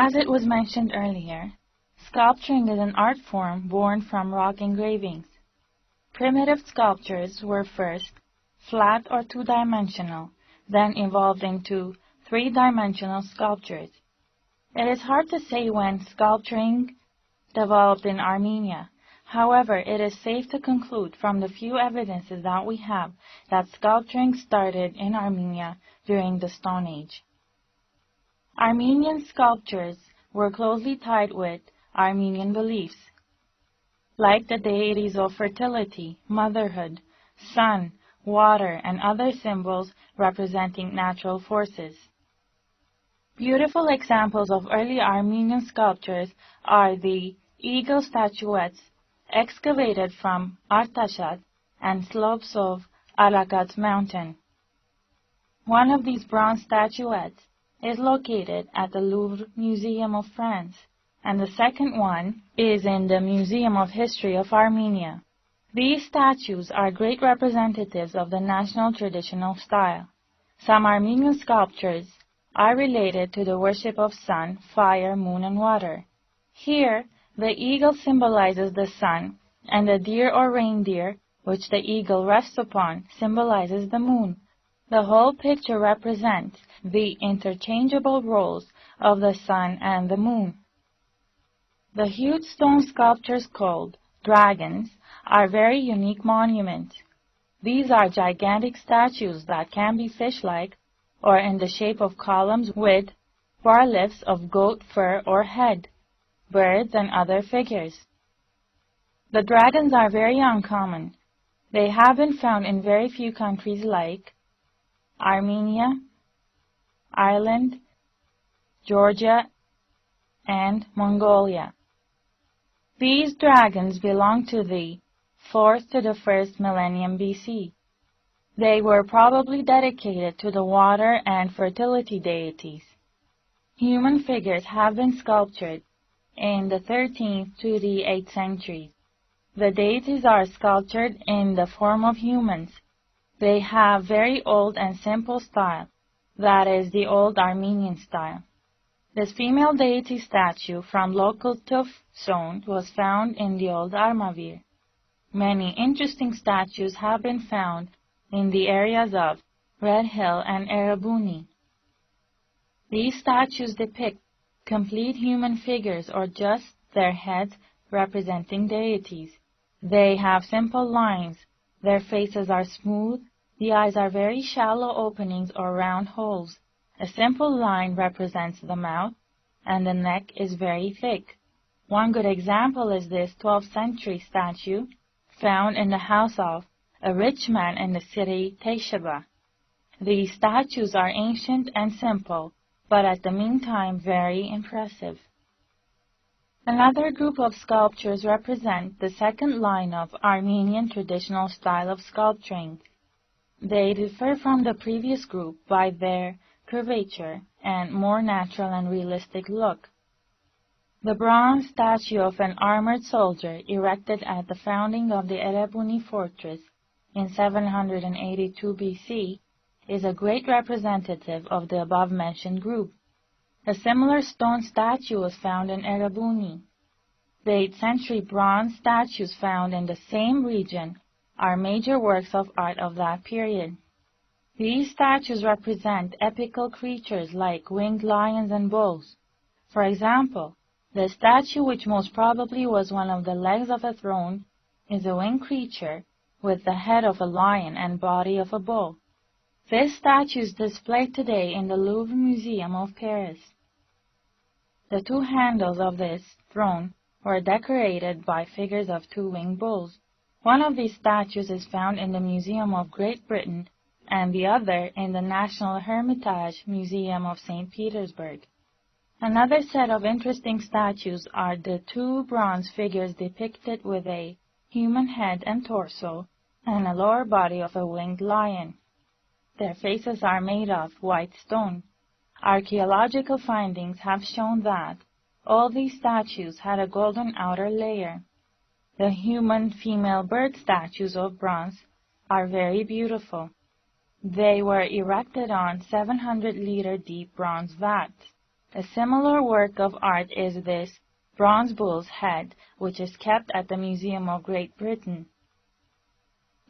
As it was mentioned earlier, sculpturing is an art form born from rock engravings. Primitive sculptures were first flat or two-dimensional, then evolved into three-dimensional sculptures. It is hard to say when sculpturing developed in Armenia. However, it is safe to conclude from the few evidences that we have that sculpturing started in Armenia during the Stone Age. Armenian sculptures were closely tied with Armenian beliefs, like the deities of fertility, motherhood, sun, water, and other symbols representing natural forces. Beautiful examples of early Armenian sculptures are the eagle statuettes excavated from Artashat and slopes of Arakat mountain. One of these bronze statuettes is located at the Louvre Museum of France, and the second one is in the Museum of History of Armenia. These statues are great representatives of the national traditional style. Some Armenian sculptures are related to the worship of sun, fire, moon, and water. Here, the eagle symbolizes the sun, and the deer or reindeer, which the eagle rests upon, symbolizes the moon. The whole picture represents the interchangeable roles of the sun and the moon. The huge stone sculptures called dragons are very unique monuments. These are gigantic statues that can be fish-like or in the shape of columns with bar-lifts of goat fur or head, birds, and other figures. The dragons are very uncommon. They have been found in very few countries like Armenia, Ireland, Georgia, and Mongolia. These dragons belong to the 4th to the 1st millennium BC. They were probably dedicated to the water and fertility deities. Human figures have been sculptured in the 13th to the 8th centuries. The deities are sculptured in the form of humans. They have very old and simple style, that is, the old Armenian style. This female deity statue from local tuff zone was found in the old Armavir. Many interesting statues have been found in the areas of Red Hill and Erebuni. These statues depict complete human figures or just their heads representing deities. They have simple lines. Their faces are smooth. The eyes are very shallow openings or round holes. A simple line represents the mouth, and the neck is very thick. One good example is this 12th century statue found in the house of a rich man in the city Teisheba. These statues are ancient and simple, but at the meantime very impressive. Another group of sculptures represent the second line of Armenian traditional style of sculpturing. They differ from the previous group by their curvature and more natural and realistic look. The bronze statue of an armored soldier erected at the founding of the Erebuni fortress in 782 BC is a great representative of the above-mentioned group. A similar stone statue was found in Erebuni. The 8th century bronze statues found in the same region are major works of art of that period. These statues represent epical creatures like winged lions and bulls. For example, the statue which most probably was one of the legs of a throne is a winged creature with the head of a lion and body of a bull. This statue is displayed today in the Louvre Museum of Paris. The two handles of this throne were decorated by figures of two winged bulls. One of these statues is found in the Museum of Great Britain and the other in the National Hermitage Museum of St. Petersburg. Another set of interesting statues are the two bronze figures depicted with a human head and torso and a lower body of a winged lion. Their faces are made of white stone. Archaeological findings have shown that all these statues had a golden outer layer. The human female bird statues of bronze are very beautiful. They were erected on 700-liter deep bronze vats. A similar work of art is this bronze bull's head, which is kept at the Museum of Great Britain.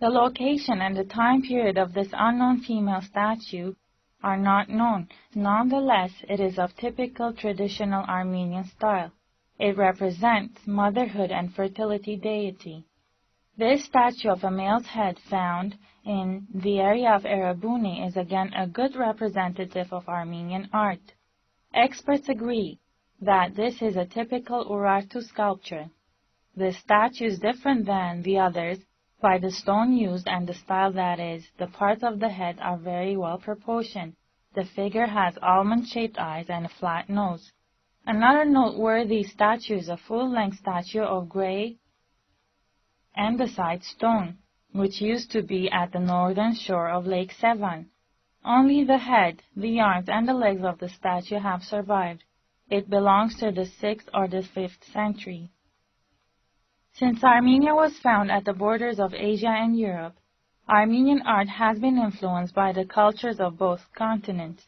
The location and the time period of this unknown female statue are not known. Nonetheless, it is of typical traditional Armenian style. It represents motherhood and fertility deity. This statue of a male's head found in the area of Erebuni is again a good representative of Armenian art. Experts agree that this is a typical Urartu sculpture. This statue is different than the others by the stone used and the style, that is, the parts of the head are very well proportioned. The figure has almond-shaped eyes and a flat nose. Another noteworthy statue is a full-length statue of gray andesite stone, which used to be at the northern shore of Lake Sevan. Only the head, the arms, and the legs of the statue have survived. It belongs to the 6th or the 5th century. Since Armenia was found at the borders of Asia and Europe, Armenian art has been influenced by the cultures of both continents.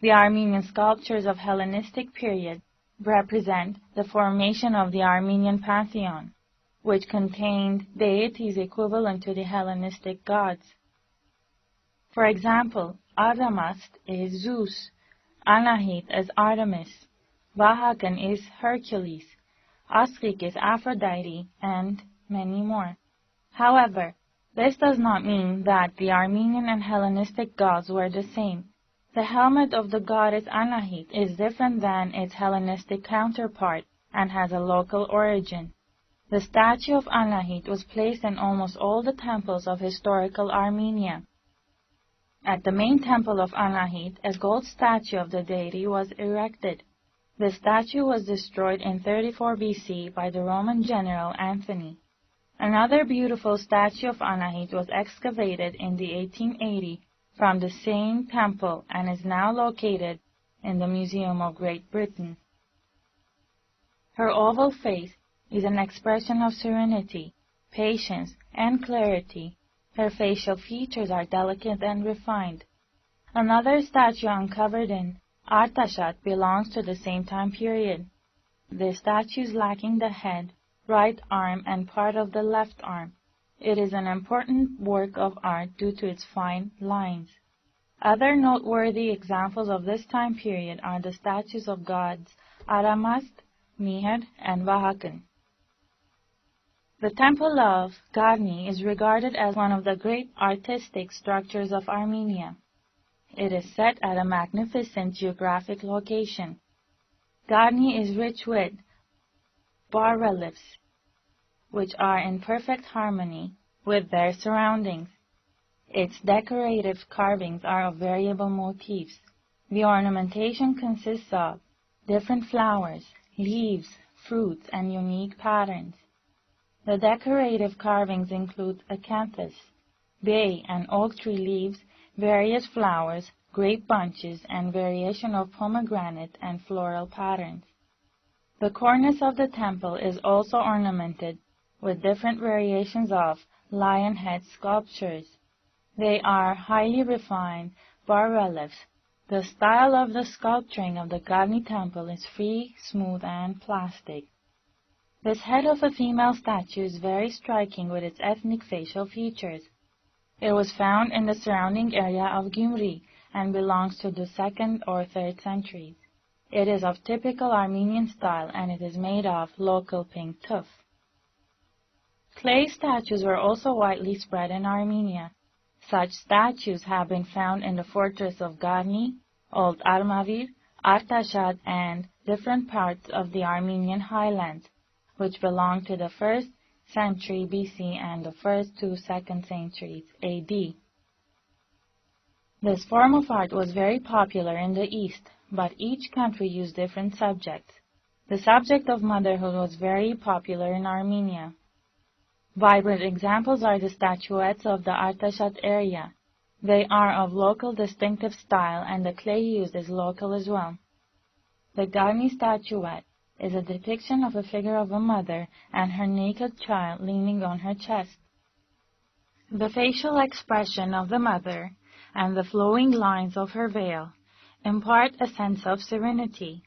The Armenian sculptures of Hellenistic period represent the formation of the Armenian pantheon, which contained deities equivalent to the Hellenistic gods. For example, Artemis is Zeus, Anahit is Artemis, Vahakan is Hercules, Astrik is Aphrodite, and many more. However, this does not mean that the Armenian and Hellenistic gods were the same. The helmet of the goddess Anahit is different than its Hellenistic counterpart and has a local origin. The statue of Anahit was placed in almost all the temples of historical Armenia. At the main temple of Anahit, a gold statue of the deity was erected. The statue was destroyed in 34 BC by the Roman general Antony. Another beautiful statue of Anahit was excavated in the 1880 from the same temple and is now located in the Museum of Great Britain. Her oval face is an expression of serenity, patience, and clarity. Her facial features are delicate and refined. Another statue uncovered in Artashat belongs to the same time period. The statue is lacking the head, right arm, and part of the left arm. It is an important work of art due to its fine lines. Other noteworthy examples of this time period are the statues of gods Aramast, Miher, and Vahakan. The Temple of Garni is regarded as one of the great artistic structures of Armenia. It is set at a magnificent geographic location. Garni is rich with bas-reliefs, which are in perfect harmony with their surroundings. Its decorative carvings are of variable motifs. The ornamentation consists of different flowers, leaves, fruits, and unique patterns. The decorative carvings include acanthus, bay and oak tree leaves, various flowers, grape bunches, and variation of pomegranate and floral patterns. The cornice of the temple is also ornamented with different variations of lion head sculptures. They are highly refined bas-reliefs. The style of the sculpturing of the Garni temple is free, smooth, and plastic. This head of a female statue is very striking with its ethnic facial features. It was found in the surrounding area of Gyumri and belongs to the 2nd or 3rd centuries. It is of typical Armenian style and it is made of local pink tuff. Clay statues were also widely spread in Armenia. Such statues have been found in the fortress of Garni, Old Armavir, Artashat, and different parts of the Armenian highlands, which belong to the 1st century BC and the 1st to 2nd centuries AD. This form of art was very popular in the East, but each country used different subjects. The subject of motherhood was very popular in Armenia. Vibrant examples are the statuettes of the Artashat area. They are of local distinctive style and the clay used is local as well. The Garni statuette is a depiction of a figure of a mother and her naked child leaning on her chest. The facial expression of the mother and the flowing lines of her veil impart a sense of serenity.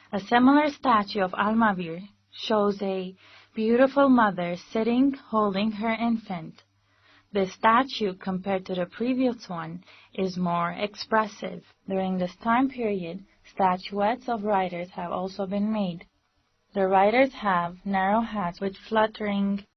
A similar statue of Almavir shows a beautiful mother sitting holding her infant. This statue, compared to the previous one, is more expressive. During this time period, statuettes of riders have also been made. The riders have narrow hats with fluttering